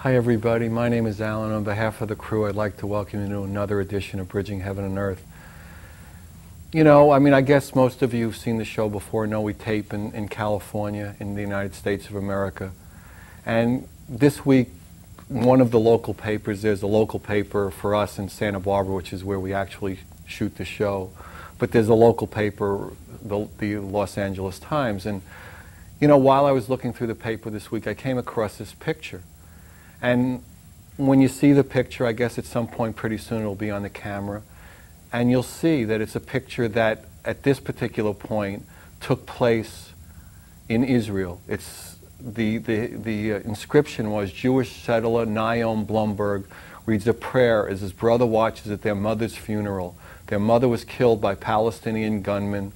Hi everybody, my name is Alan. On behalf of the crew, I'd like to welcome you to another edition of Bridging Heaven and Earth. You know, I guess most of you who've seen the show before know we tape in California, in the United States of America. And this week, one of the local papers, there's a local paper for us in Santa Barbara, which is where we actually shoot the show. But there's a local paper, the Los Angeles Times. And, you know, while I was looking through the paper this week, I came across this picture. And when you see the picture, I guess at some point pretty soon it'll be on the camera, and you'll see that it's a picture that at this particular point took place in Israel. It's the inscription was, Jewish settler Naomi Blumberg reads a prayer as his brother watches at their mother's funeral. Their mother was killed by Palestinian gunmen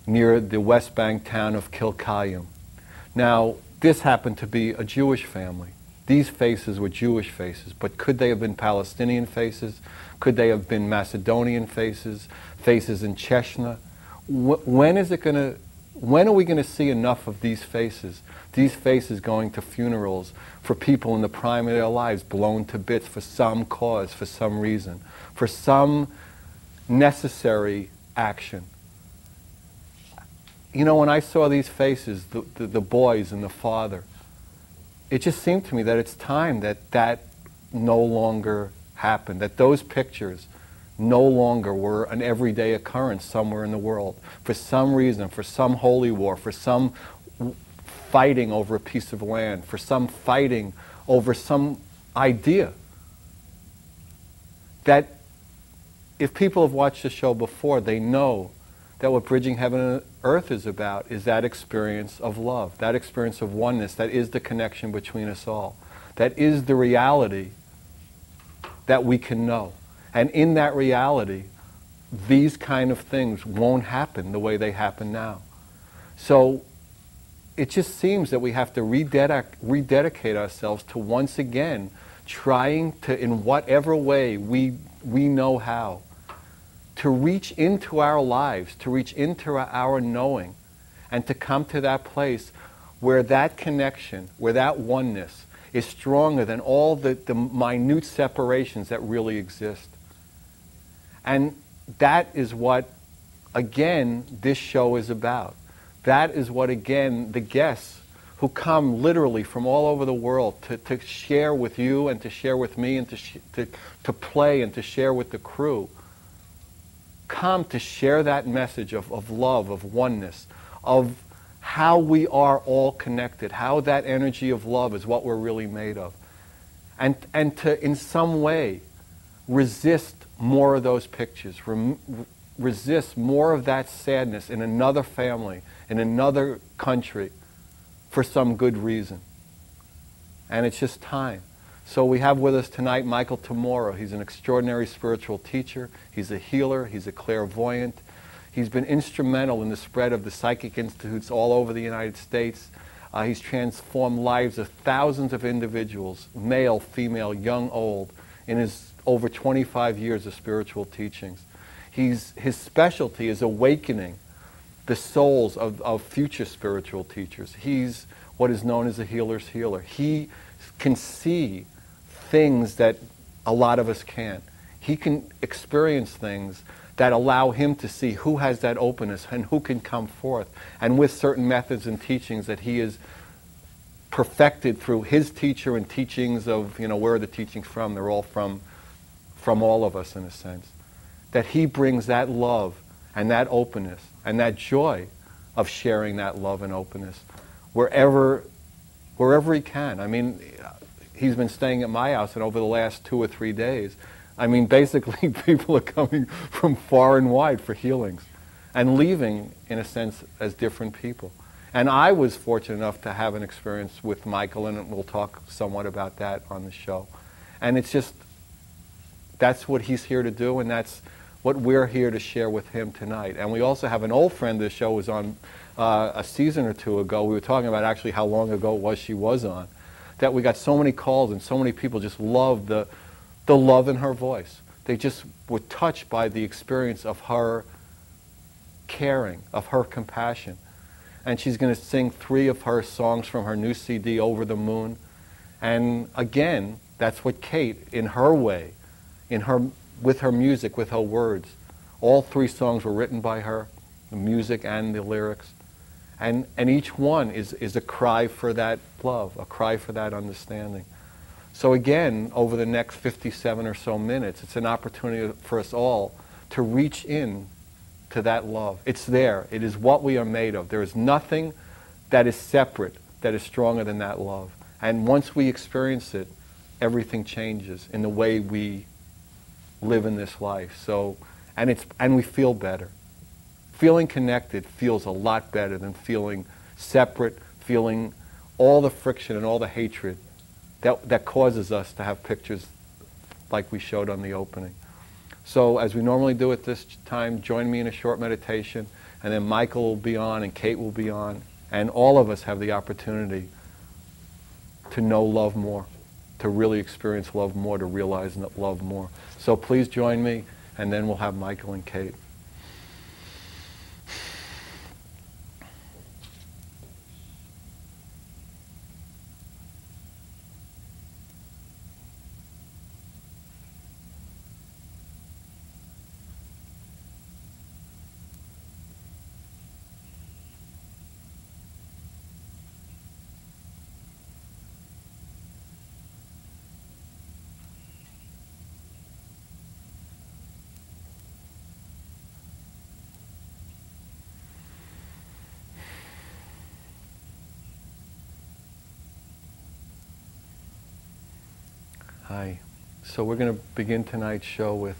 near the West Bank town of Kilkayim. Now, this happened to be a Jewish family. These faces were Jewish faces, but could they have been Palestinian faces? Could they have been Macedonian faces? Faces in Chechnya? When are we going to see enough of these faces? These faces going to funerals for people in the prime of their lives, blown to bits for some cause, for some reason, for some necessary action. You know, when I saw these faces, the boys and the father, it just seemed to me that it's time that no longer happened, that those pictures no longer were an everyday occurrence somewhere in the world. For some reason, for some holy war, for some fighting over a piece of land, for some fighting over some idea. That if people have watched the show before, they know that what Bridging Heaven and Earth is about is that experience of love, that experience of oneness, that is the connection between us all. That is the reality that we can know. And in that reality, these kind of things won't happen the way they happen now. So it just seems that we have to rededicate ourselves to once again trying to, in whatever way we know how, to reach into our lives, to reach into our knowing, and to come to that place where that connection, where that oneness is stronger than all the minute separations that really exist. And that is what, again, this show is about. That is what, again, the guests who come literally from all over the world to share with you and to share with me and to play and to share with the crew, come to share that message of love, of oneness, of how we are all connected, how that energy of love is what we're really made of. And to, in some way, resist more of those pictures, resist more of that sadness in another family, in another country, for some good reason. And it's just time. So we have with us tonight Michael Tamura. He's an extraordinary spiritual teacher. He's a healer. He's a clairvoyant. He's been instrumental in the spread of the psychic institutes all over the United States. He's transformed lives of thousands of individuals, male, female, young, old, in his over 25 years of spiritual teachings. His specialty is awakening the souls of future spiritual teachers. He's what is known as a healer's healer. He can see things that a lot of us can't. He can experience things that allow him to see who has that openness and who can come forth. And with certain methods and teachings that he has perfected through his teacher and teachings of, you know, where are the teachings from? They're all from all of us in a sense. That he brings that love and that openness and that joy of sharing that love and openness wherever he can. I mean, he's been staying at my house, and over the last 2 or 3 days, I mean, basically people are coming from far and wide for healings and leaving, in a sense, as different people. And I was fortunate enough to have an experience with Michael, and we'll talk somewhat about that on the show. And it's just, that's what he's here to do, and that's what we're here to share with him tonight. And we also have an old friend of the show who was on a season or two ago. We were talking about actually how long ago it was she was on. That we got so many calls and so many people just loved the love in her voice. They just were touched by the experience of her caring, of her compassion. And she's going to sing 3 of her songs from her new CD, Over the Moon. And again, that's what Kate, in her way, with her music, with her words, all 3 songs were written by her, the music and the lyrics. And each one is a cry for that love, a cry for that understanding. So again, over the next 57 or so minutes, it's an opportunity for us all to reach in to that love. It's there. It is what we are made of. There is nothing that is separate, that is stronger than that love. And once we experience it, everything changes in the way we live in this life. So, and we feel better. Feeling connected feels a lot better than feeling separate, feeling all the friction and all the hatred that causes us to have pictures like we showed on the opening. So as we normally do at this time, join me in a short meditation, and then Michael will be on and Kate will be on, and all of us have the opportunity to know love more, to really experience love more, to realize love more. So please join me, and then we'll have Michael and Kate. Hi. So we're going to begin tonight's show with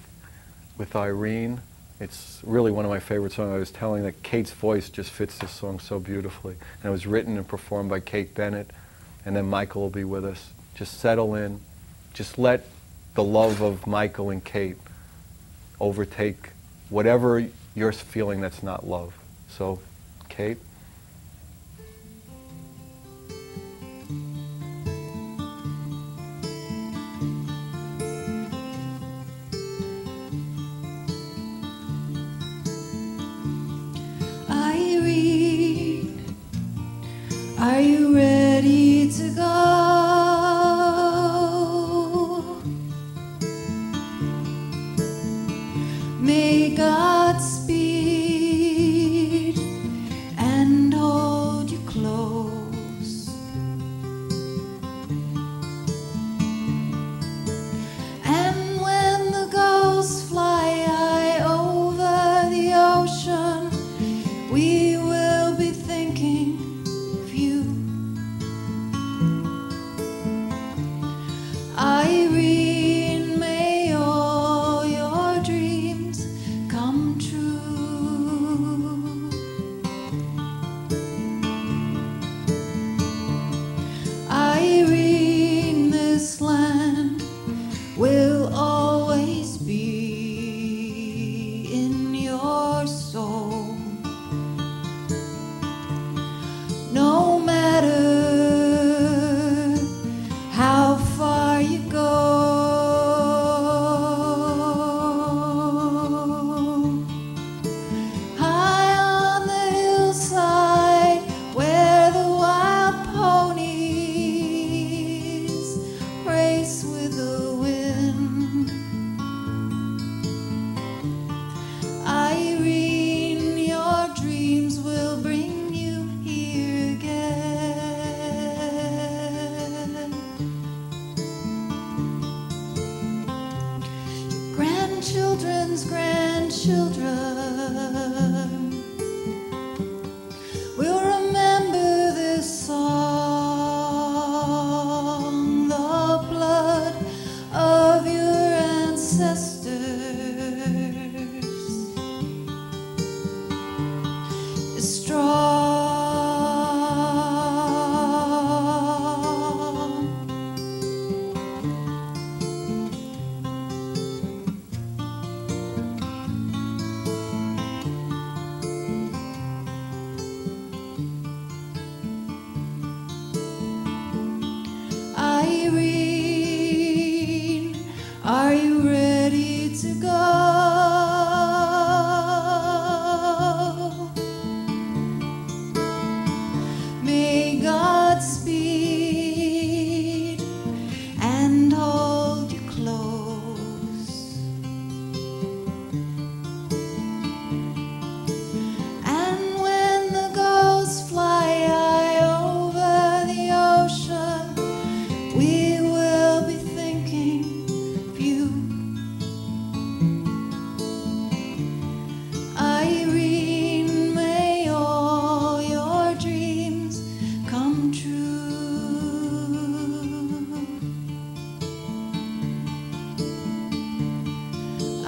Irene. It's really one of my favorite songs. I was telling that Kate's voice just fits this song so beautifully. And it was written and performed by Kate Bennett. And then Michael will be with us. Just settle in. Just let the love of Michael and Kate overtake whatever you're feeling that's not love. So, Kate? Are you ready to go? May God speed and hold you close. And when the gulls fly high over the ocean, we will be thinking Irene, may all your dreams come true. Irene, this land will always be in your soul. No matter how far you go, high on the hillside where the wild ponies race with the wind. Irene, your dreams will bring you here again. Grandchildren's grandchildren will remember this song. The blood of your ancestors is strong.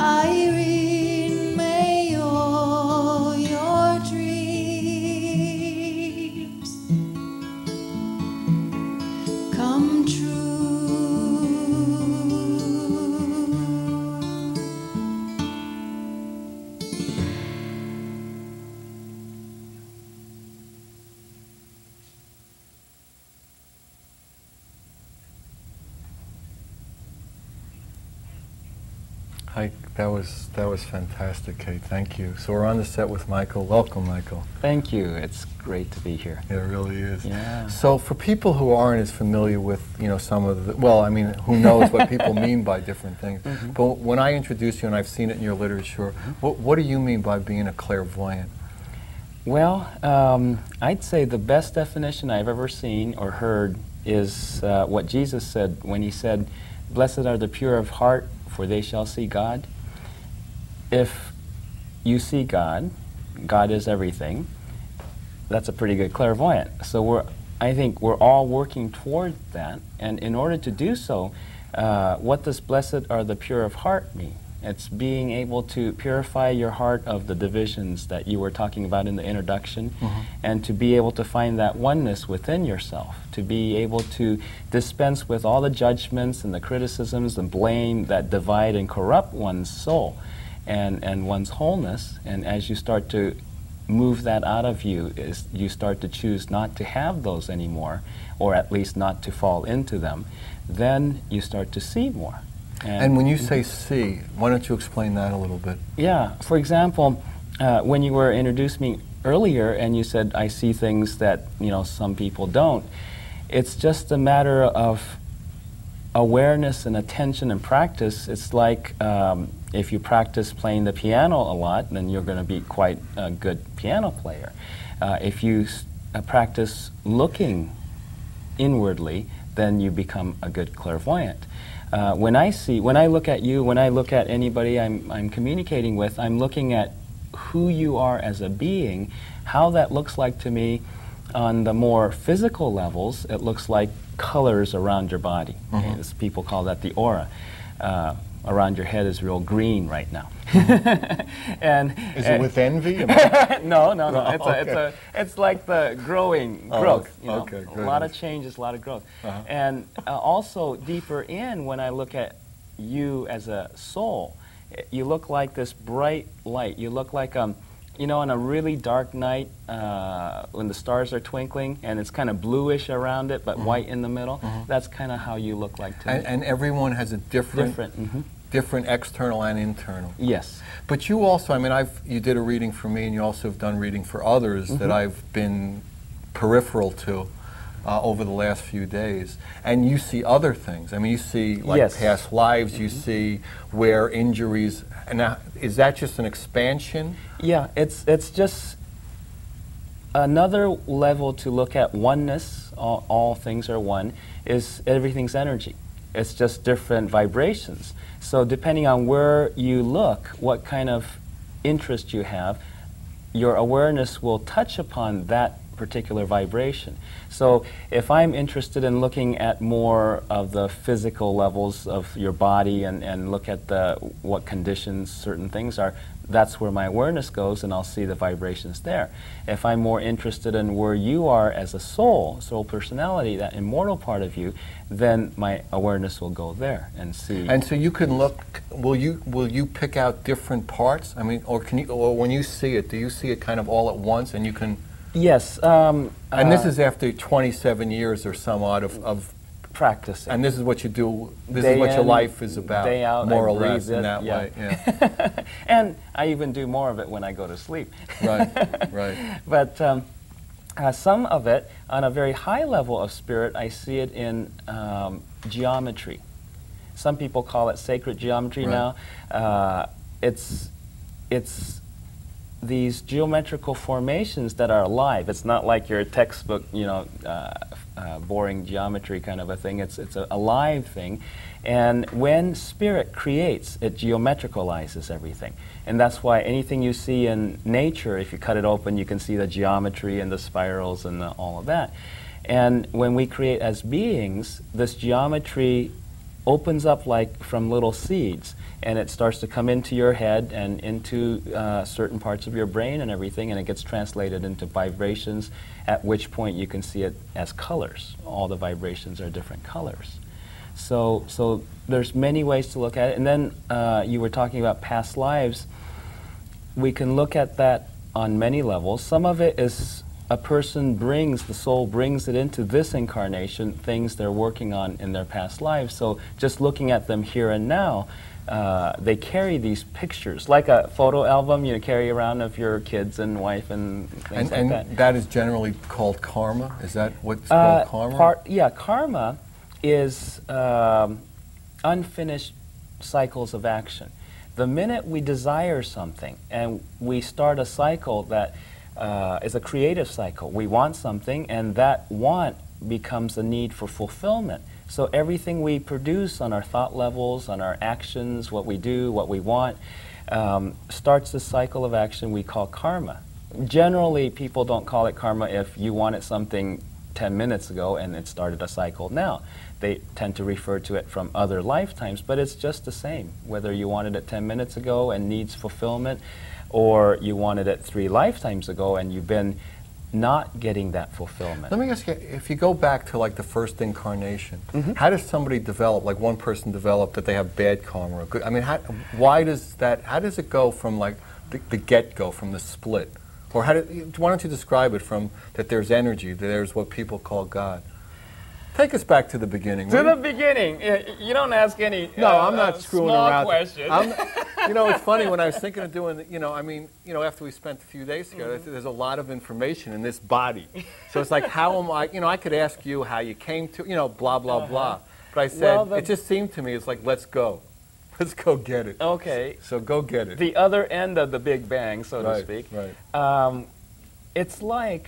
Irene, may all your dreams come true. Hi, that was fantastic, Kate. Thank you. So we're on the set with Michael. Welcome, Michael. Thank you. It's great to be here. It really is. Yeah. So for people who aren't as familiar with, some of the, well, I mean, who knows what people mean by different things. Mm-hmm. But when I introduce you, and I've seen it in your literature, what do you mean by being a clairvoyant? Well, I'd say the best definition I've ever seen or heard is what Jesus said when he said, "Blessed are the pure of heart, for they shall see God." If you see God, God is everything, that's a pretty good clairvoyant. So I think we're all working toward that, and in order to do so, what does blessed are the pure of heart mean? It's being able to purify your heart of the divisions that you were talking about in the introduction, and to be able to find that oneness within yourself, to be able to dispense with all the judgments and the criticisms and blame that divide and corrupt one's soul and one's wholeness. And as you start to move that out of you, you start to choose not to have those anymore, or at least not to fall into them, then you start to see more. And when you say see, why don't you explain that a little bit? Yeah, for example, when you were introducing me earlier and you said, I see things that, some people don't, it's just a matter of awareness and attention and practice. It's like if you practice playing the piano a lot, then you're going to be quite a good piano player. If you practice looking inwardly, then you become a good clairvoyant. When I look at you, when I look at anybody I'm communicating with, I'm looking at who you are as a being, how that looks like to me. On the more physical levels, it looks like colors around your body. As people call that the aura. Around your head is real green right now. Is it with envy? No. Okay. It's like the growth. Okay, a lot of changes, a lot of growth. And also deeper in, when I look at you as a soul, you look like this bright light. You look like on a really dark night when the stars are twinkling and it's kind of bluish around it but white in the middle. That's kind of how you look like to me. And everyone has a different external and internal. Yes. But you also, you did a reading for me, and you also have done reading for others that I've been peripheral to over the last few days. And you see other things. You see past lives, you see where injuries, and now, is that just an expansion? Yeah, it's just another level to look at oneness. All things are one, is everything's energy. It's just different vibrations. So depending on where you look, what kind of interest you have, your awareness will touch upon that particular vibration. So if I'm interested in looking at more of the physical levels of your body and look at what conditions certain things are, that's where my awareness goes, and I'll see the vibrations there. If I'm more interested in where you are as a soul personality, that immortal part of you, then my awareness will go there and see. And so you can look. Will you pick out different parts? Or when you see it, do you see it kind of all at once, and you can? Yes. And this is after 27 years or some odd of practicing. And this is what you do, this day is what in, your life is about, day out, more I or less, breathe in it, that way. Yeah. And I even do more of it when I go to sleep. Right. But some of it, on a very high level of spirit, I see it in geometry. Some people call it sacred geometry now. It's these geometrical formations that are alive. It's not like your textbook, boring geometry kind of a thing. It's a live thing. And when spirit creates, it geometricalizes everything. And that's why anything you see in nature, if you cut it open, you can see the geometry and the spirals and all of that. And when we create as beings, this geometry opens up like from little seeds, and it starts to come into your head and into certain parts of your brain and everything, and it gets translated into vibrations, at which point you can see it as colors. All the vibrations are different colors. So there's many ways to look at it. And then you were talking about past lives. We can look at that on many levels. Some of it is a person the soul brings it into this incarnation, things they're working on in their past lives. So just looking at them here and now, they carry these pictures, like a photo album you carry around of your kids and wife and things like that. And that is generally called karma? Is that what's called karma? Karma is unfinished cycles of action. The minute we desire something and we start a cycle that is a creative cycle, we want something, and that want becomes a need for fulfillment. So everything we produce on our thought levels, on our actions, what we do, what we want, starts the cycle of action we call karma. Generally, people don't call it karma if you wanted something 10 minutes ago and it started a cycle now. They tend to refer to it from other lifetimes, but it's just the same. Whether you wanted it 10 minutes ago and needs fulfillment, or you wanted it 3 lifetimes ago and you've been not getting that fulfillment. Let me ask you, if you go back to like the first incarnation, how does somebody develop, like one person develop that they have bad karma or good? I mean, how does it go from like the get-go, from the split? Or why don't you describe it from that there's energy, that there's what people call God? Take us back to the beginning. To the beginning. You don't ask any No, I'm not screwing small around. questions. You know, it's funny, when I was thinking of doing, after we spent a few days together, there's a lot of information in this body. So it's like, how am I, I could ask you how you came to, blah, blah, blah. But I said, it just seemed to me, it's like, let's go. Let's go get it. Okay. So go get it. The other end of the Big Bang, so to speak. Right. It's like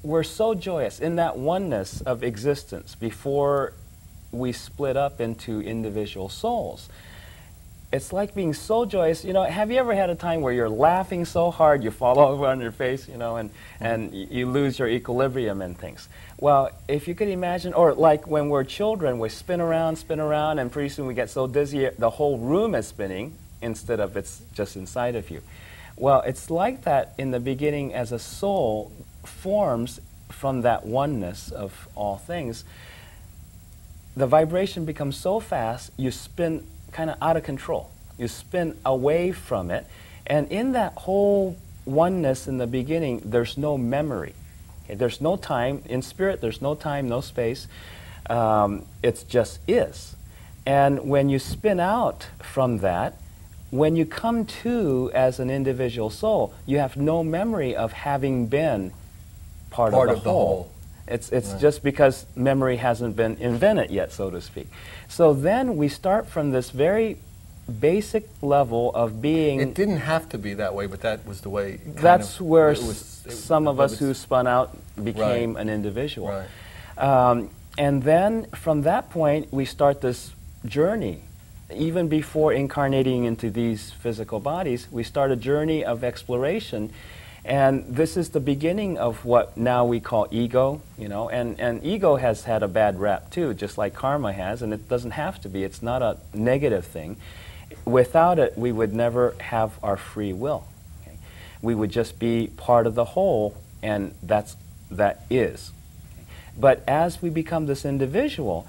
we're so joyous in that oneness of existence before we split up into individual souls. It's like being so joyous. Have you ever had a time where you're laughing so hard you fall over on your face, and you lose your equilibrium and things? Well, if you could imagine, or like when we're children, we spin around, and pretty soon we get so dizzy the whole room is spinning instead of it's just inside of you. Well, it's like that in the beginning as a soul forms from that oneness of all things. The vibration becomes so fast, you spin kind of out of control. You spin away from it, and in that whole oneness in the beginning, there's no memory. Okay? There's no time. In spirit, there's no time, no space. It just is. And when you spin out from that, when you come to as an individual soul, you have no memory of having been part of the whole. It's right. Just because memory hasn't been invented yet, so to speak. So then we start from this very basic level of being... It didn't have to be that way, but that was the way... That's where some of us who spun out became an individual. Right. And then from that point, we start this journey. Even before incarnating into these physical bodies, we start a journey of exploration. And this is the beginning of what now we call ego, and ego has had a bad rap too, just like karma has, and it doesn't have to be. It's not a negative thing. Without it, we would never have our free will. Okay? We would just be part of the whole, and that is. Okay? But as we become this individual,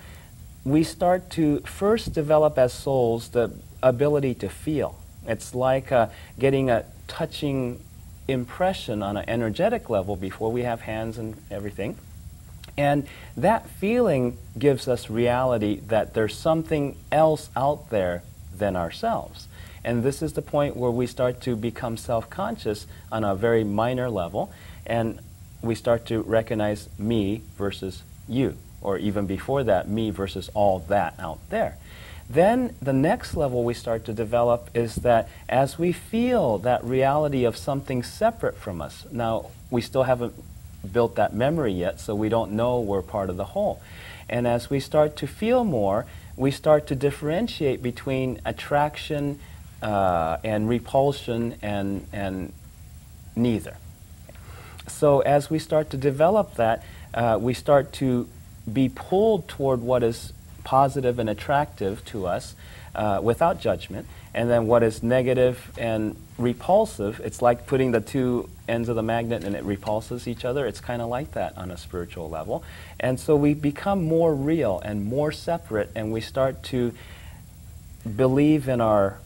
we start to first develop as souls the ability to feel. It's like getting a touching impression on an energetic level before we have hands and everything. And that feeling gives us reality that there's something else out there than ourselves. And this is the point where we start to become self-conscious on a very minor level, and we start to recognize me versus you, or even before that, me versus all that out there. Then the next level we start to develop is that as we feel that reality of something separate from us, now we still haven't built that memory yet, so we don't know we're part of the whole. And as we start to feel more, we start to differentiate between attraction and repulsion and neither. So as we start to develop that, we start to be pulled toward what is positive and attractive to us without judgment, and then what is negative and repulsive, it's like putting the two ends of the magnet and it repulses each other. It's kind of like that on a spiritual level. And so we become more real and more separate, and we start to believe in our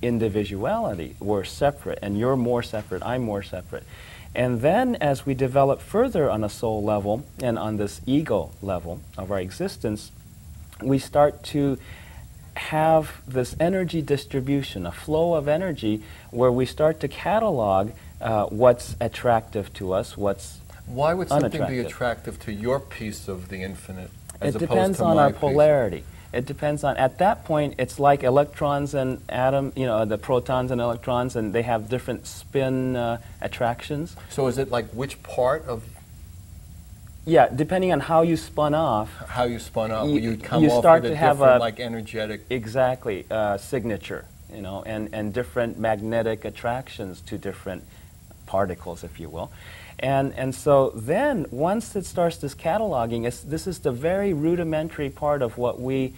individuality. We're separate, and you're more separate, I'm more separate. And then as we develop further on a soul level and on this ego level of our existence, we start to have this energy distribution, a flow of energy, where we start to catalog what's attractive to us, what's Why would something be unattractive. attractive to your piece of the infinite as It opposed depends to on my our piece? polarity. It depends on, at that point, it's like electrons and the protons and electrons, and they have different spin attractions. So is it like which part of Yeah, depending on how you spun off, how you spun up, You- you come you off start with a to have different, a- like, energetic... exactly, signature, and different magnetic attractions to different particles, if you will. And so then, once it starts this cataloging, this is the very rudimentary part of what we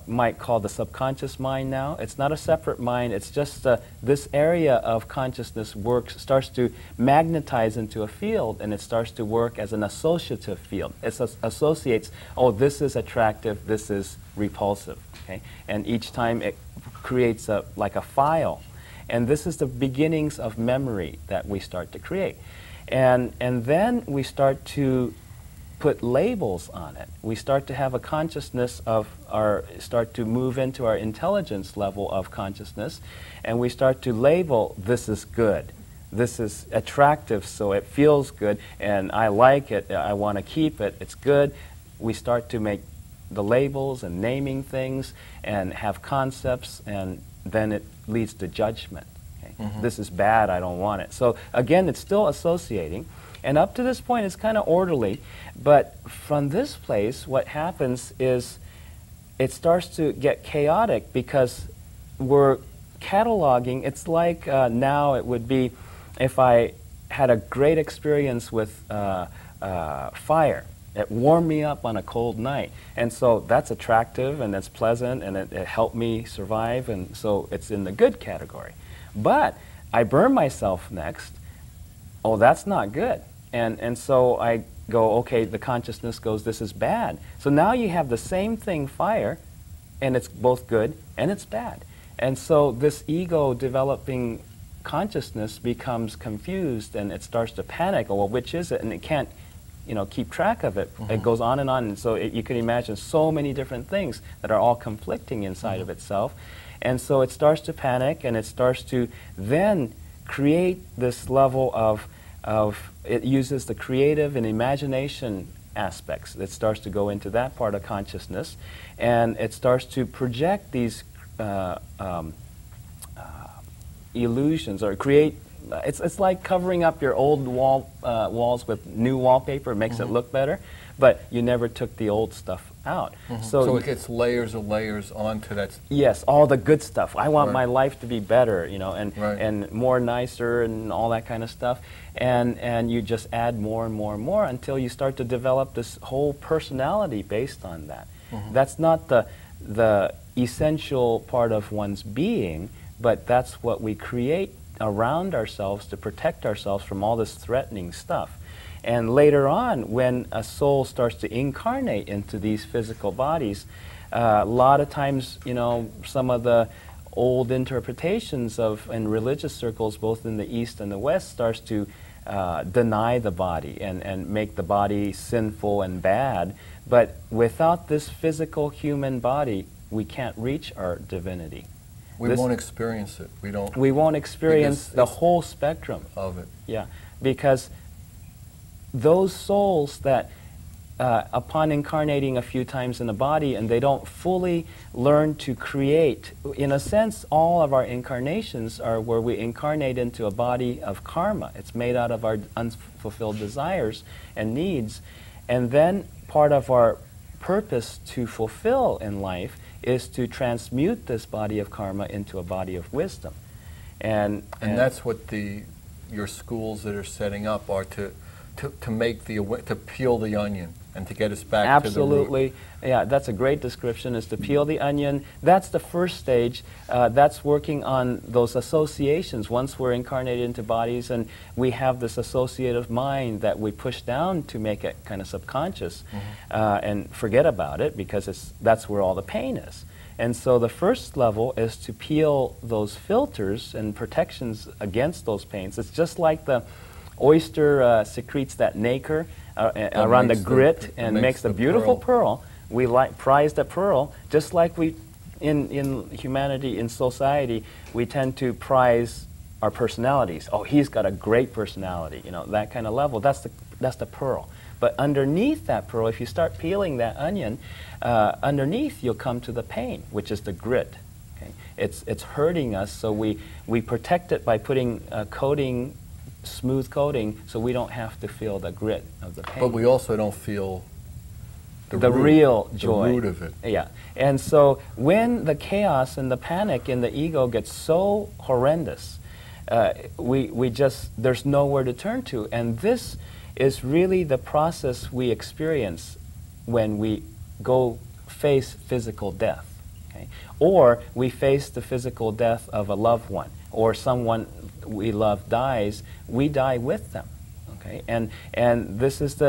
might call the subconscious mind now. It's not a separate mind, it's just this area of consciousness starts to magnetize into a field, and it starts to work as an associative field. It associates, oh, this is attractive, this is repulsive, okay? And each time it creates like a file. And this is the beginnings of memory that we start to create. And then we start to put labels on it. We start to have a consciousness start to move into our intelligence level of consciousness, and we start to label, this is good, this is attractive, so it feels good, and I like it, I want to keep it, it's good. We start to make the labels and naming things and have concepts, and then it leads to judgment. Okay? Mm-hmm. This is bad, I don't want it. So again, it's still associating. And up to this point, it's kind of orderly. But from this place, what happens is it starts to get chaotic because we're cataloging. It's like now it would be if I had a great experience with fire. It warmed me up on a cold night. And so that's attractive and it's pleasant and it helped me survive, and so it's in the good category. But I burn myself next. Oh, that's not good. And so I go, okay, the consciousness goes, this is bad. So now you have the same thing, fire, and it's both good and it's bad. And so this ego developing consciousness becomes confused, and it starts to panic. Oh, well, which is it? And it can't keep track of it. Mm-hmm. It goes on, and so you can imagine so many different things that are all conflicting inside Mm-hmm. of itself. And so it starts to panic, and it starts to then create this level of it uses the creative and imagination aspects. It starts to go into that part of consciousness, and it starts to project these illusions or create. It's like covering up your old walls with new wallpaper. It makes Mm-hmm. it look better, but you never took the old stuff out. Mm-hmm. So So it gets layers of layers onto that. yes, all the good stuff. I want Right. my life to be better, and Right. and more nicer and all that kind of stuff. And you just add more and more and more until you start to develop this whole personality based on that. Mm-hmm. That's not the essential part of one's being, but that's what we create around ourselves to protect ourselves from all this threatening stuff. And later on, when a soul starts to incarnate into these physical bodies, a lot of times, some of the old interpretations in religious circles, both in the East and the West, starts to deny the body and make the body sinful and bad. But without this physical human body, we can't reach our divinity. We won't experience it. We won't experience Because the it's- whole spectrum. Of it. Yeah, because those souls that upon incarnating a few times in a body and they don't fully learn to create, in a sense, all of our incarnations are where we incarnate into a body of karma. It's made out of our unfulfilled desires and needs. And then part of our purpose to fulfill in life is to transmute this body of karma into a body of wisdom. And And that's what your schools that are setting up are to to make to peel the onion and to get us back to the root. Absolutely. Yeah, that's a great description, is to peel the onion. That's the first stage. That's working on those associations. Once we're incarnated into bodies and we have this associative mind that we push down to make it kind of subconscious and forget about it, because that's where all the pain is. And so the first level is to peel those filters and protections against those pains. It's just like the oyster secretes that nacre around the grit and makes the beautiful pearl. We prize the pearl, just like we, in humanity, in society, we tend to prize our personalities. Oh, he's got a great personality, you know, that kind of level. That's the pearl. But underneath that pearl, if you start peeling that onion, underneath you'll come to the pain, which is the grit. Okay? It's hurting us, so we protect it by putting a coating, smooth coating, so we don't have to feel the grit of the pain. But we also don't feel the real joy. The root of it. Yeah. And so when the chaos and the panic in the ego gets so horrendous, there's nowhere to turn to. And this is really the process we experience when we go face physical death. Okay? Or we face the physical death of a loved one, or someone we love dies, we die with them. Okay? And this is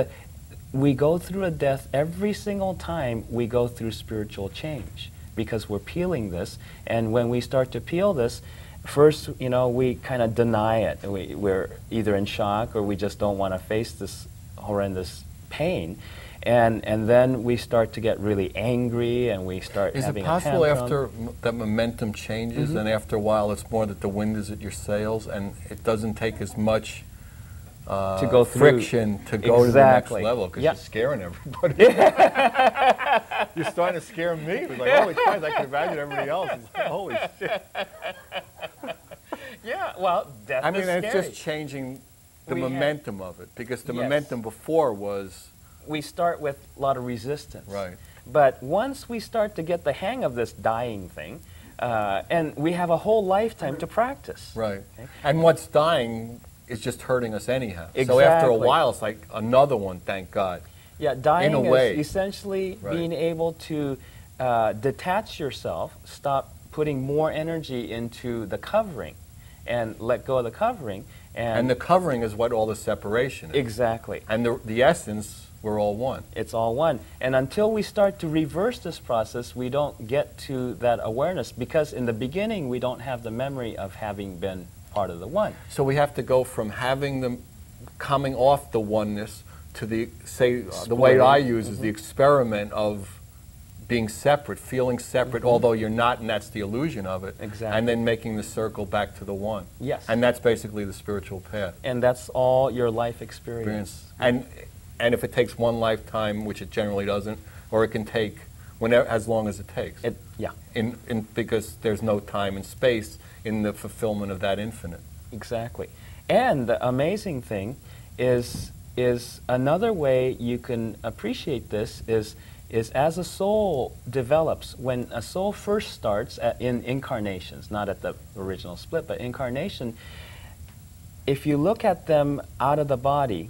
we go through a death every single time we go through spiritual change, because we're peeling this. And when we start to peel this, first, you know, we kind of deny it. We're either in shock or we just don't want to face this horrendous pain. And then we start to get really angry and we start having a tantrum. Is it possible after that momentum changes and after a while it's more that the wind is at your sails and it doesn't take as much to go friction to go to the next level, because you're scaring everybody. You're starting to scare me. It's like, holy Christ, I can imagine everybody else. It's like, holy shit. Yeah, well, death is scary. It's just changing the momentum of it, because the momentum before was... We start with a lot of resistance. Right. But once we start to get the hang of this dying thing, and we have a whole lifetime to practice. Right. Okay? And what's dying is just hurting us anyhow. Exactly. So after a while, it's like another one, thank God. Yeah, dying is essentially being able to detach yourself, stop putting more energy into the covering, and let go of the covering. And the covering is what all the separation is. Exactly. And the essence, we're all one. It's all one. And until we start to reverse this process, we don't get to that awareness, because in the beginning we don't have the memory of having been part of the one. So we have to go from having them coming off the oneness to the way I use is the experiment of being separate, feeling separate, although you're not, and that's the illusion of it. Exactly. And then making the circle back to the one. Yes. And that's basically the spiritual path. And that's all your life experience. And if it takes one lifetime, which it generally doesn't, or it can take as long as it takes. Because there's no time and space in the fulfillment of that infinite. Exactly. And the amazing thing is another way you can appreciate this is as a soul develops, when a soul first starts in incarnations, not at the original split, but incarnation, if you look at them out of the body,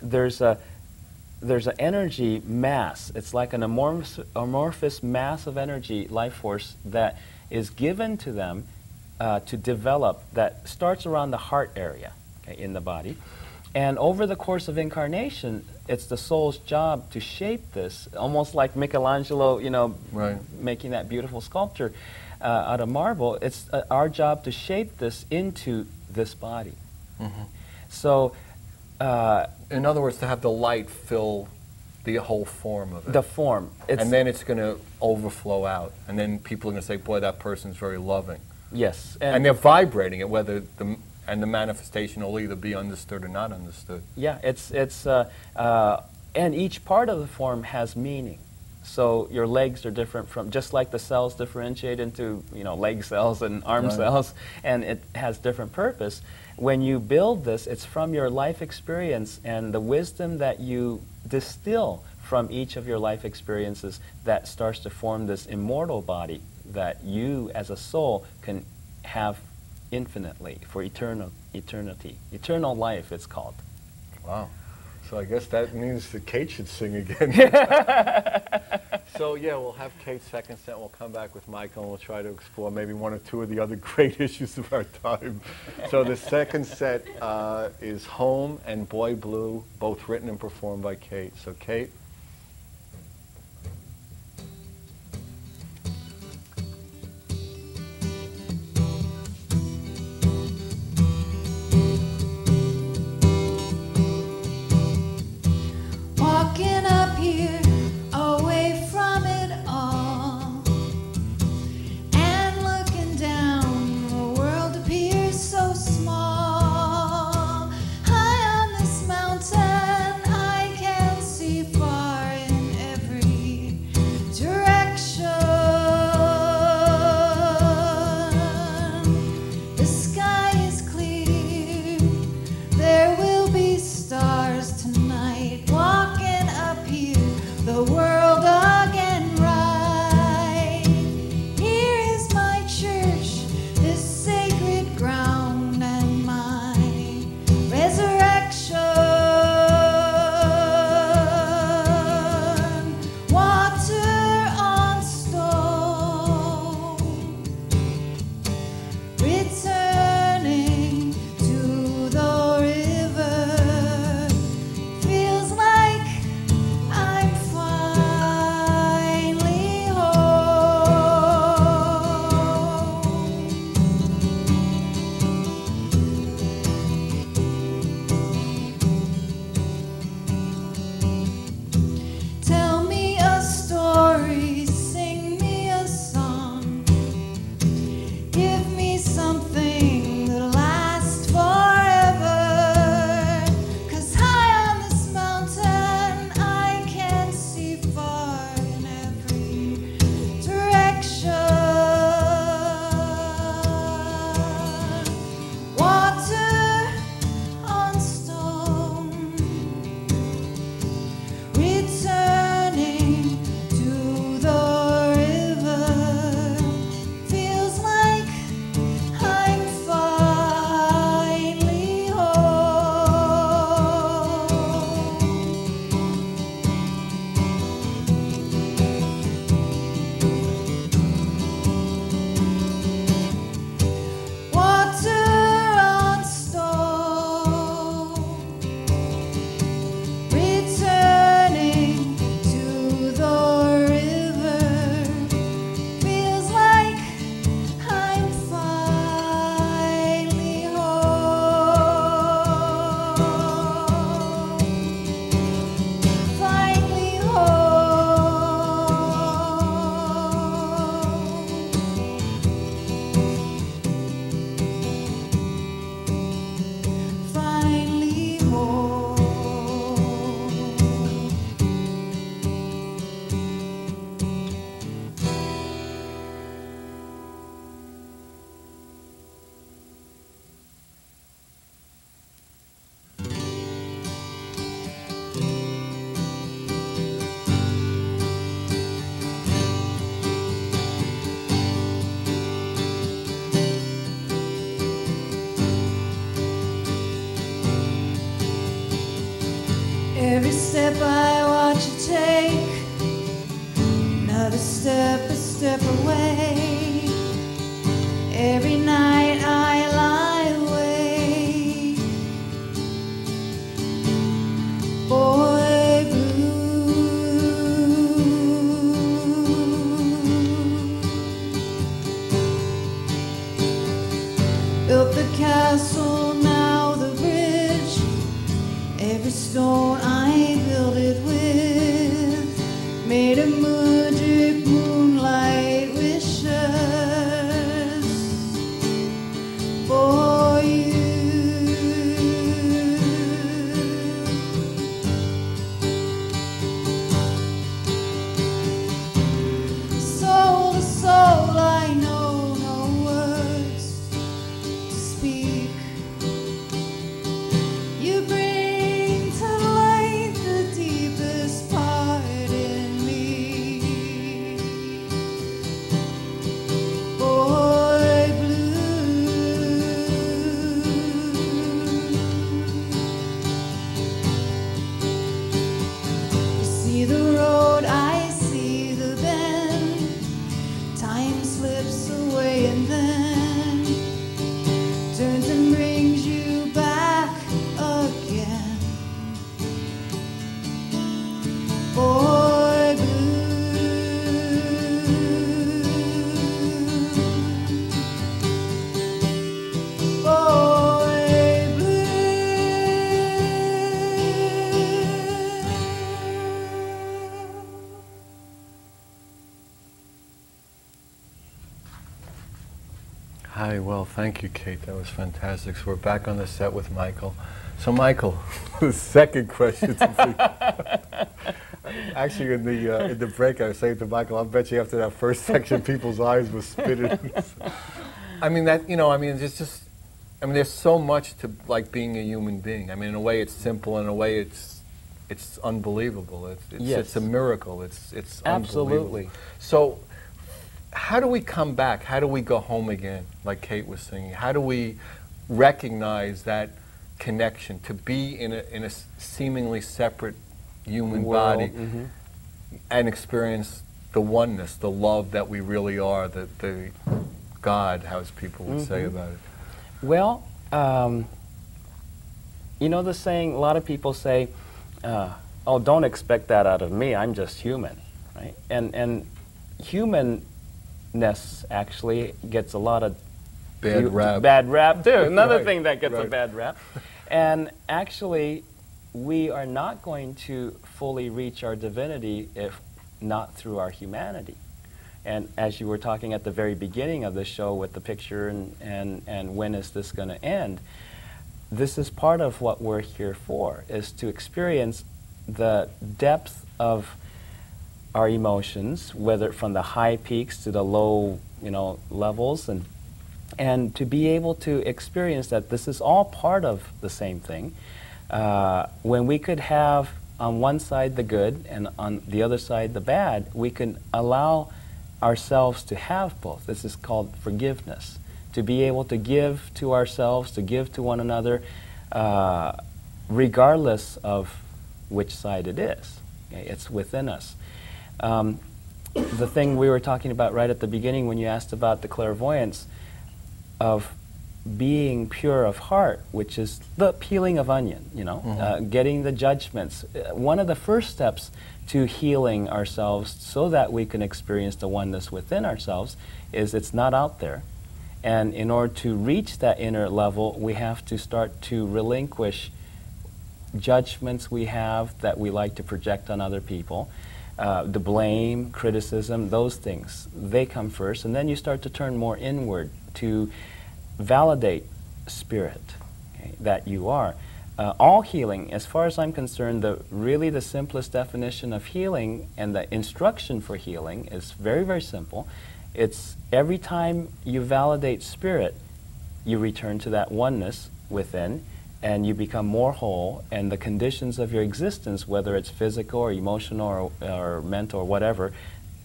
there's an energy mass. It's like an amorphous mass of energy, life force, that is given to them to develop, that starts around the heart area, okay, in the body. And over the course of incarnation, it's the soul's job to shape this, almost like Michelangelo, you know, making that beautiful sculpture out of marble. It's our job to shape this into this body. So, in other words, to have the light fill the whole form of it. The form. And then it's going to overflow out. And then people are going to say, boy, that person's very loving. Yes. And they're vibrating it, and the manifestation will either be understood or not understood. Yeah, and each part of the form has meaning. So your legs are different from, just like the cells differentiate into, you know, leg cells and arm cells, and it has different purpose. When you build this, it's from your life experience and the wisdom that you distill from each of your life experiences that starts to form this immortal body that you as a soul can have infinitely for eternity. Eternal life, it's called. Wow. So I guess that means that Kate should sing again. So yeah, we'll have Kate's second set. We'll come back with Michael and we'll try to explore maybe one or two of the other great issues of our time. So the second set is Home and Boy Blue, both written and performed by Kate. So Kate. Walking up here, away from it all, and looking down, the world appears so small. High on this mountain, I can see far in every direction. The sky is clear, there will be stars tonight. Walking up here, the world again right. Here is my church, this sacred ground, and my resurrection. Water on stone, returning to the river. Feels like I'm finally home. Tell me a story, sing me a song, give me something that'll last forever. 'Cause high on this mountain, I can see far in every direction. Water on stone, returning to the river. Feels like I'm finally home. Water on stone, returning to the river. Feels like I'm finally home. Finally home. Finally home. Every step I watch you take, another step, a step away. Every night I lie awake, boy blue. Built the castle, now the bridge. Every stone I built it with, made a moonlight wishes. Hi, well, thank you, Kate. That was fantastic. So we're back on the set with Michael. So, Michael, the second question. Actually, in the break, I was saying to Michael, I'll bet you after that first section, people's eyes were spinning. I mean, that, you know, I mean, it's just, I mean, there's so much to, like, being a human being. I mean, in a way, it's simple. In a way, it's unbelievable. It's a miracle. It's Absolutely. unbelievable. So, how do we come back? How do we go home again, like Kate was saying? How do we recognize that connection, to be in a seemingly separate human body and experience the oneness, the love that we really are, the God, as people would say about it? Well, you know the saying, a lot of people say, oh, don't expect that out of me, I'm just human, right? And humanness actually gets a lot of bad rap too. Another Right, thing that gets a right. bad rap. And actually, we are not going to fully reach our divinity if not through our humanity. And as you were talking at the very beginning of the show with the picture and when is this going to end, this is part of what we're here for, is to experience the depth of our emotions, whether from the high peaks to the low, you know, levels, and to be able to experience that this is all part of the same thing. When we could have on one side the good and on the other side the bad, we can allow ourselves to have both. This is called forgiveness. To be able to give to ourselves, to give to one another, regardless of which side it is. Okay? It's within us. The thing we were talking about right at the beginning when you asked about the clairvoyance of being pure of heart, which is the peeling of onion, you know, getting the judgments. One of the first steps to healing ourselves so that we can experience the oneness within ourselves is it's not out there. And in order to reach that inner level, we have to start to relinquish judgments we have that we like to project on other people. The blame, criticism, those things, they come first. And then you start to turn more inward to validate spirit, okay, that you are. All healing, as far as I'm concerned, really the simplest definition of healing and the instruction for healing is very, very simple. It's every time you validate spirit, you return to that oneness within, and you become more whole, and the conditions of your existence, whether it's physical or emotional or mental or whatever,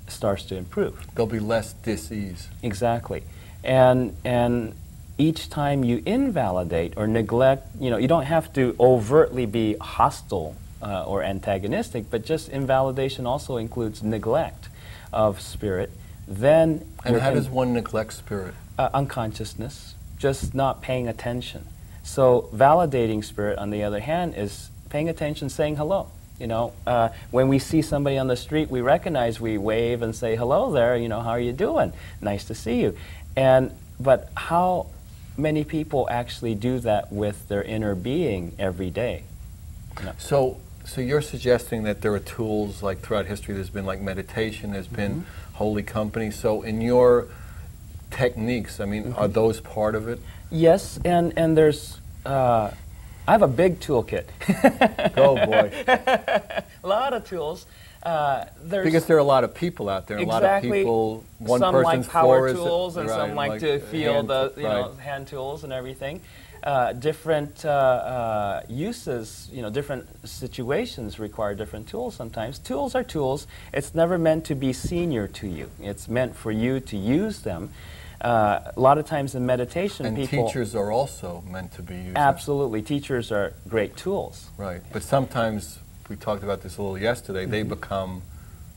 starts to improve. There'll be less dis-ease. Exactly. And each time you invalidate or neglect, you know, you don't have to overtly be hostile or antagonistic, but just invalidation also includes neglect of spirit. Then and how does one neglect spirit? Unconsciousness, just not paying attention. So validating spirit, on the other hand, is paying attention, saying hello. You know, when we see somebody on the street, we recognize, we wave and say, hello there, you know, how are you doing? Nice to see you. But how many people actually do that with their inner being every day? You know? So you're suggesting that there are tools, like throughout history, there's been like meditation, there's been holy company. So in your techniques, I mean, are those part of it? Yes, and there's, I have a big toolkit. Oh boy. A lot of tools. Because there are a lot of people out there, a lot of people, one some person's like power floor tools, and right, some like to feel hand, the right. hand tools and everything. Different uses, you know, different situations require different tools sometimes. Tools are tools. It's never meant to be senior to you. It's meant for you to use them. A lot of times in meditation, and people... teachers are also meant to be used. Absolutely. Teachers are great tools. Right. But sometimes, we talked about this a little yesterday, they become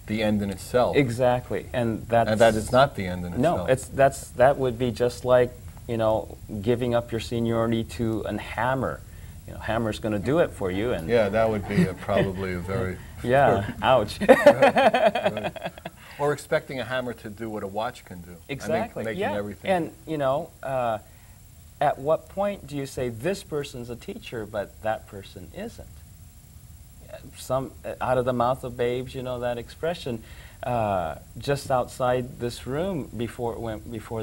the end in itself. Exactly. And that is not the end in itself. No, that would be just like, you know, giving up your seniority to a hammer. You know, hammer's going to do it for you. And yeah, that would be probably a very... yeah, ouch. Right. Or expecting a hammer to do what a watch can do. Exactly. I mean, making everything. And, you know, at what point do you say this person's a teacher, but that person isn't? Some out of the mouth of babes, you know, that expression. just outside this room before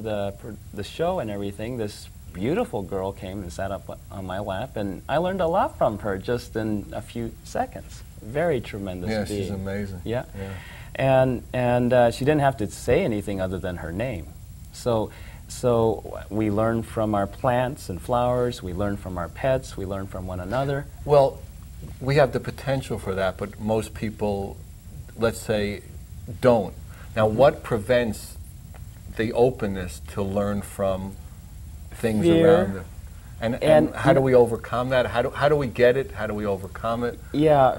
the show and everything, this beautiful girl came and sat up on my lap, and I learned a lot from her just in a few seconds. Very tremendous being. Yeah, she's amazing. Yeah. And she didn't have to say anything other than her name. So we learn from our plants and flowers, we learn from our pets, we learn from one another. Well, we have the potential for that, but most people, let's say, don't. Now, what prevents the openness to learn from things Fear. around them? And how do we overcome that? How do we get it? How do we overcome it? Yeah,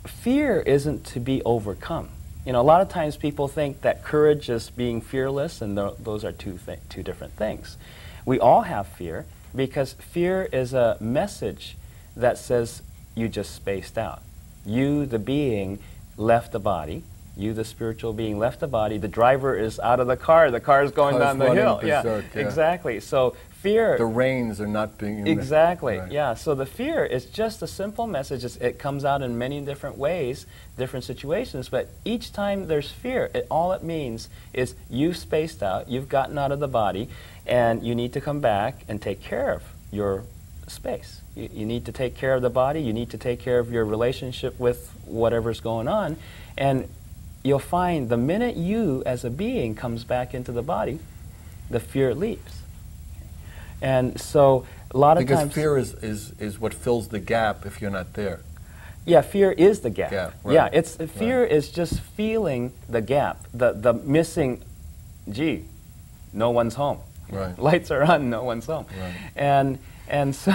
fear isn't to be overcome. You know, a lot of times people think that courage is being fearless, and those are two different things. We all have fear, because fear is a message that says you just spaced out. You, the being, left the body. You, the spiritual being, left the body. The driver is out of the car is going down the hill. Berserk, yeah, exactly. So fear. The reins are not being. Exactly. Right. Yeah. So the fear is just a simple message. It comes out in many different ways, different situations. But each time there's fear, all it means is you've spaced out, you've gotten out of the body, and you need to come back and take care of your space. You need to take care of the body. You need to take care of your relationship with whatever's going on, and you'll find the minute you as a being comes back into the body, the fear leaves. And so a lot of times... Because fear is what fills the gap if you're not there. Yeah, fear is the gap. Right. Yeah, fear is just feeling the gap, the missing, gee, no one's home. Right. Lights are on, no one's home. Right. And so,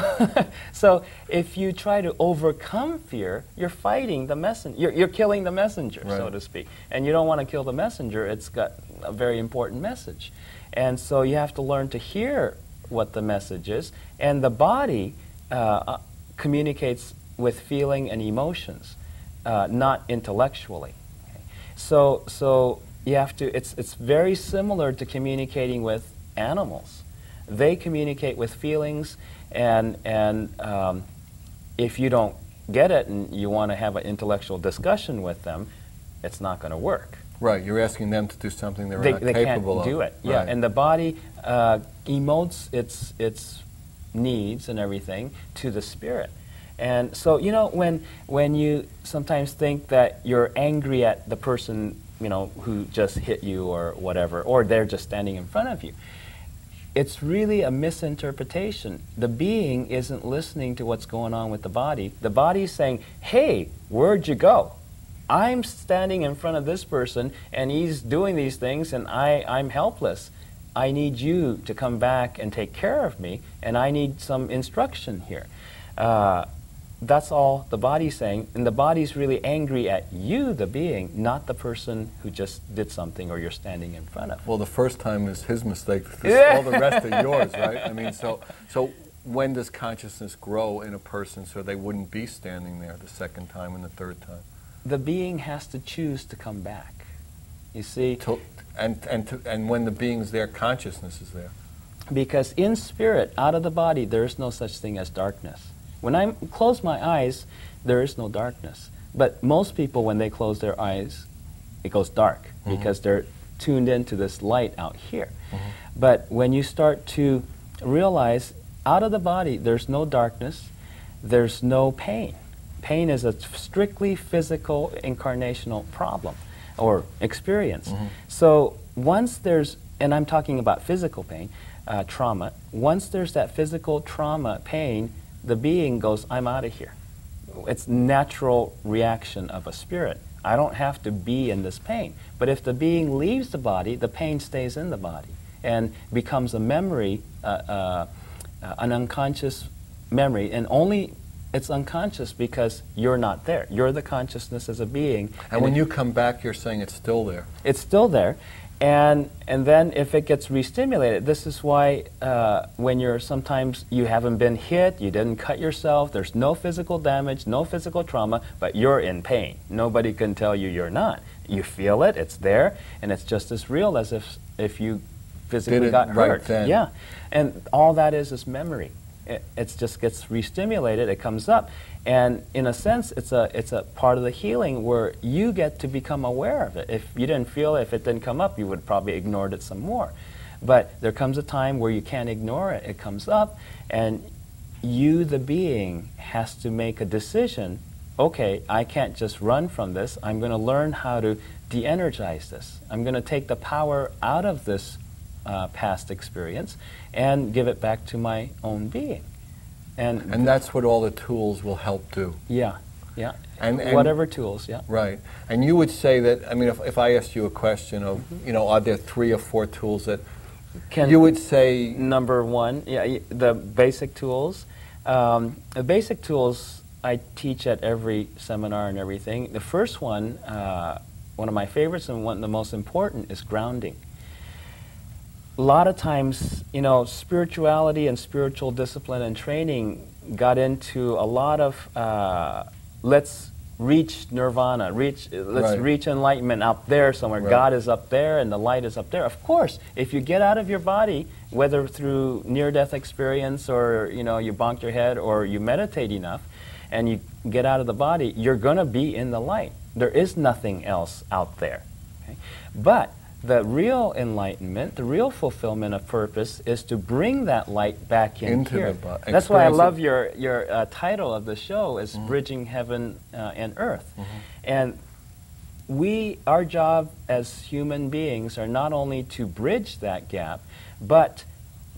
so if you try to overcome fear, you're fighting the messenger. You're killing the messenger, right, so to speak. And you don't want to kill the messenger. It's got a very important message. And so you have to learn to hear what the message is. And the body communicates with feeling and emotions, not intellectually. Okay? So you have to, it's very similar to communicating with animals. They communicate with feelings, and if you don't get it and you want to have an intellectual discussion with them, it's not going to work. Right, you're asking them to do something they're not they capable of. They can't do it, yeah. Right. And the body emotes its needs and everything to the spirit. And so, you know, when you sometimes think that you're angry at the person, you know, who just hit you or whatever, or they're just standing in front of you, it's really a misinterpretation. The being isn't listening to what's going on with the body. The body's saying, hey, where'd you go? I'm standing in front of this person, and he's doing these things, and I'm helpless. I need you to come back and take care of me, and I need some instruction here. That's all the body's saying, and the body's really angry at you, the being, not the person who just did something or you're standing in front of. Well, the first time is his mistake. All the rest are yours, right? I mean, so when does consciousness grow in a person so they wouldn't be standing there the second time and the third time? The being has to choose to come back. You see? And when the being's there, consciousness is there. Because in spirit, out of the body, there is no such thing as darkness. When I close my eyes, there is no darkness. But most people, when they close their eyes, it goes dark, mm-hmm, because they're tuned into this light out here. Mm-hmm. But when you start to realize, out of the body, there's no darkness, there's no pain. Pain is a strictly physical, incarnational problem or experience. Mm-hmm. So once there's, and I'm talking about physical pain, trauma, once there's that physical trauma, pain, the being goes, I'm out of here. It's natural reaction of a spirit. I don't have to be in this pain. But if the being leaves the body, the pain stays in the body and becomes a memory, an unconscious memory, and only it's unconscious because you're not there. You're the consciousness as a being. And when you come back, you're saying it's still there. It's still there. And then if it gets re-stimulated, this is why when you're sometimes you haven't been hit, you didn't cut yourself, there's no physical damage, no physical trauma, but you're in pain. Nobody can tell you you're not. You feel it, it's there, and it's just as real as if you physically got hurt. Right then. Yeah, and all that is memory. it just gets re-stimulated, it comes up. And in a sense, it's a part of the healing where you get to become aware of it. If you didn't feel it, if it didn't come up, you would probably ignored it some more. But there comes a time where you can't ignore it. It comes up, and you, the being, has to make a decision. Okay, I can't just run from this. I'm going to learn how to de-energize this. I'm going to take the power out of this past experience and give it back to my own being. And that's what all the tools will help do. Yeah, yeah. And whatever tools, yeah. Right. And you would say that, I mean, if I asked you a question of, you know, are there 3 or 4 tools that you would say? Number 1, yeah, the basic tools. The basic tools I teach at every seminar and everything. The first one of my favorites and one of the most important is grounding. A lot of times, you know, spirituality and spiritual discipline and training got into a lot of let's reach nirvana, let's reach enlightenment up there somewhere. God is up there and the light is up there. Of course, if you get out of your body, whether through near-death experience or, you know, you bonk your head or you meditate enough and you get out of the body, you're going to be in the light. There is nothing else out there. Okay? But the real enlightenment, the real fulfillment of purpose is to bring that light back into here. That's why I love your title of the show is Bridging Heaven and Earth. And our job as human beings are not only to bridge that gap, but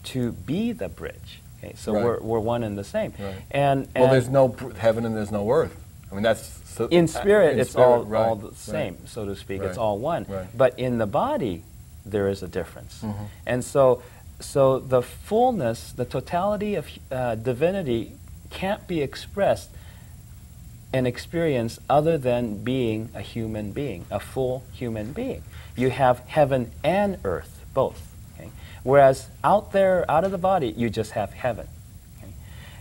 to be the bridge. Okay, so we're one and the same. And well, there's no heaven and there's no earth. I mean, that's in spirit. It's all the same, so to speak. It's all one. But in the body, there is a difference. And so the fullness, the totality of divinity, can't be expressed and experienced other than being a human being, a full human being. You have heaven and earth, both. Okay? Whereas out there, out of the body, you just have heaven. Okay?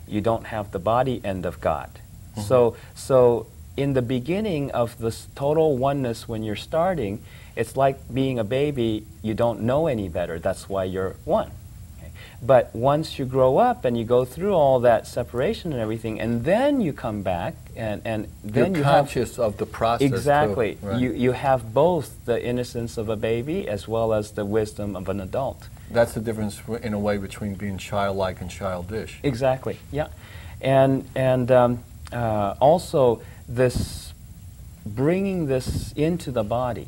You don't have the body end of God. So in the beginning of this total oneness when you're starting, it's like being a baby, you don't know any better. That's why you're one. Okay? But once you grow up and you go through all that separation and everything, and then you come back and then you're conscious of the process. Exactly. Too. You have both the innocence of a baby as well as the wisdom of an adult. That's the difference in a way between being childlike and childish. Exactly, yeah. And also, this bringing this into the body,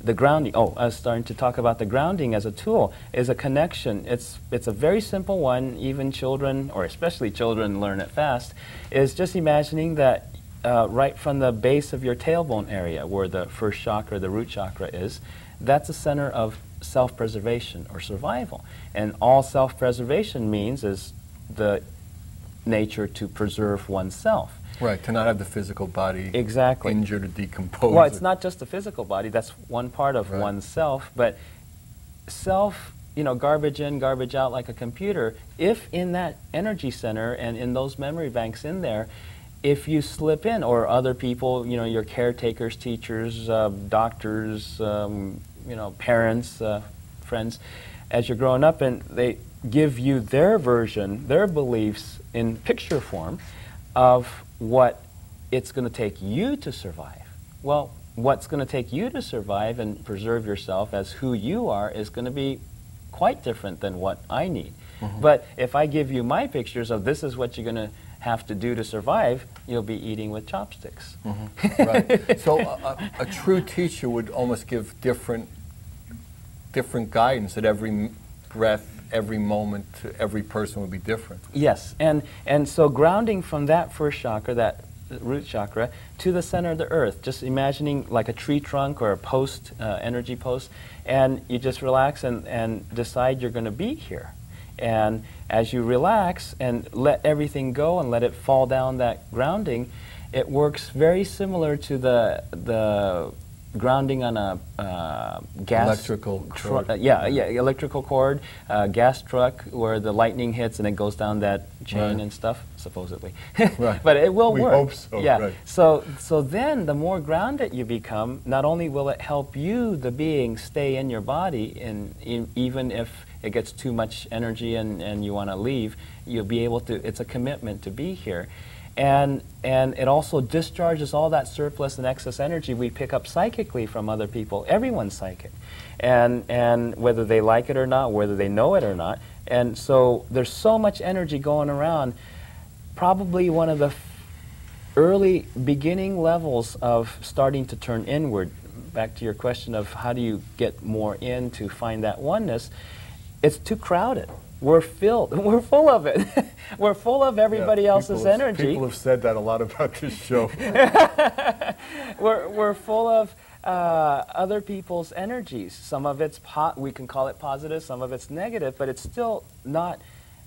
the grounding. Oh, I was starting to talk about the grounding as a tool, is a connection. It's a very simple one. Even children, or especially children, learn it fast. Is just imagining that right from the base of your tailbone area, where the first chakra, the root chakra, is, that's a center of self-preservation or survival. And all self-preservation means is the nature to preserve oneself. Right, to not have the physical body injured or decomposed. Well, it's not just the physical body, that's one part of oneself, but self, you know, garbage in, garbage out like a computer. If in that energy center and in those memory banks in there, if you slip in, or other people, you know, your caretakers, teachers, doctors, you know, parents, friends, as you're growing up, and they give you their version, their beliefs in picture form of what it's going to take you to survive. Well, what's going to take you to survive and preserve yourself as who you are is going to be quite different than what I need. But if I give you my pictures of this is what you're going to have to do to survive, you'll be eating with chopsticks. Right. So a true teacher would almost give different guidance at every breath, every moment, to every person would be different. Yes, and so grounding from that first chakra, that root chakra, to the center of the earth, just imagining like a tree trunk or a post, energy post, and you just relax and decide you're going to be here. And as you relax and let everything go and let it fall down that grounding, it works very similar to the grounding on a gas electrical cord. Electrical cord, gas truck, where the lightning hits and it goes down that chain and stuff, supposedly. But it will work. We hope so. Yeah. So then, the more grounded you become, not only will it help you, the being, stay in your body, and even if it gets too much energy and you want to leave, you'll be able to, it's a commitment to be here. And it also discharges all that surplus and excess energy we pick up psychically from other people. Everyone's psychic. And whether they like it or not, whether they know it or not. And so there's so much energy going around. Probably one of the early beginning levels of starting to turn inward, back to your question of how do you get more in to find that oneness, it's too crowded. We're full of it. We're full of everybody else's energy. People have said that a lot about this show. We're full of other people's energies. Some of it's, we can call it positive, some of it's negative, but it's still not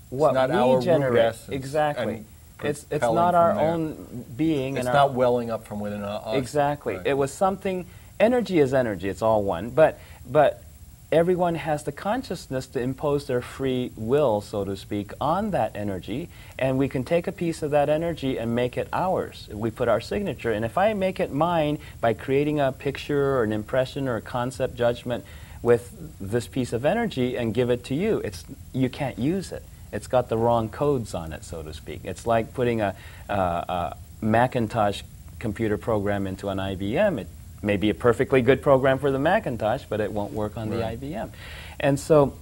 what we generate. Exactly. It's not our own being. It's not welling up from within us. Exactly. Right. It was something, energy is energy, it's all one, but everyone has the consciousness to impose their free will, so to speak, on that energy, and we can take a piece of that energy and make it ours. We put our signature, and if I make it mine by creating a picture or an impression or a concept judgment with this piece of energy and give it to you, you can't use it. It's got the wrong codes on it, so to speak. It's like putting a Macintosh computer program into an IBM. It may be a perfectly good program for the Macintosh, but it won't work on the IBM. And so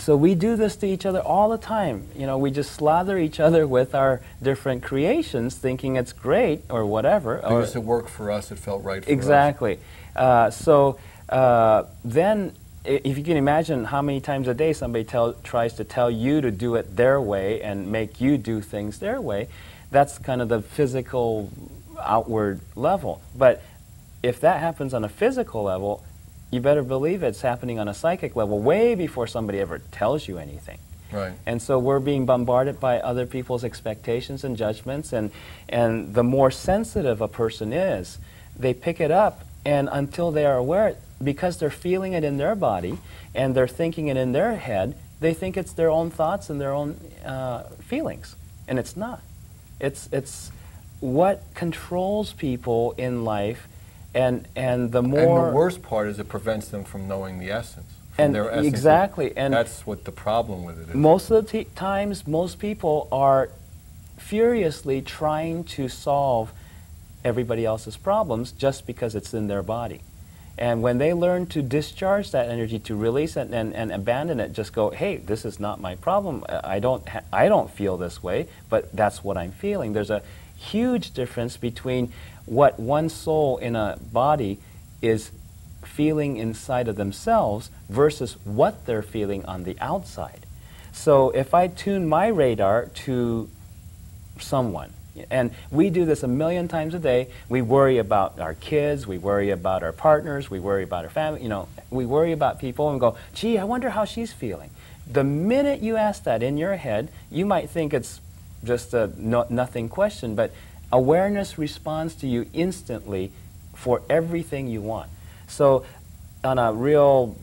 we do this to each other all the time. You know, we just slather each other with our different creations, thinking it's great or whatever. Because it worked for us, it felt right for us. Exactly. Then, if you can imagine how many times a day somebody tries to tell you to do it their way and make you do things their way, that's kind of the physical outward level. But if that happens on a physical level, you better believe it's happening on a psychic level way before somebody ever tells you anything. Right. And so we're being bombarded by other people's expectations and judgments, and the more sensitive a person is, they pick it up, and until they are aware, because they're feeling it in their body and they're thinking it in their head, they think it's their own thoughts and their own feelings. And it's not. It's what controls people in life. And the more... And the worst part is it prevents them from knowing the essence. Their essence. Exactly. And that's what the problem with it is. Most of the times, most people are furiously trying to solve everybody else's problems just because it's in their body. And when they learn to discharge that energy, to release it and abandon it, just go, hey, this is not my problem. I don't feel this way, but that's what I'm feeling. There's a huge difference between what one soul in a body is feeling inside of themselves versus what they're feeling on the outside. So if I tune my radar to someone, and we do this a million times a day, we worry about our kids, we worry about our partners, we worry about our family, you know, we worry about people and go, gee, I wonder how she's feeling. The minute you ask that in your head, you might think it's just a nothing question, but awareness responds to you instantly for everything you want. So on a real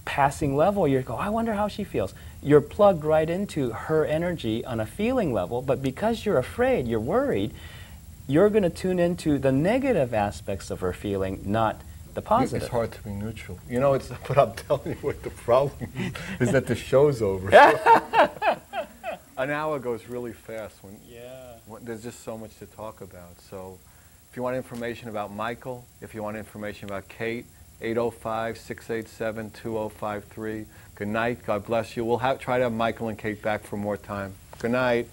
passing level, you go, I wonder how she feels. You're plugged right into her energy on a feeling level, but because you're afraid, you're worried, you're going to tune into the negative aspects of her feeling, not the positive. It's hard to be neutral. You know, but I'm telling you what the problem is that the show's over. An hour goes really fast when there's just so much to talk about. So if you want information about Michael, if you want information about Kate, 805-687-2053. Good night. God bless you. We'll try to have Michael and Kate back for more time. Good night.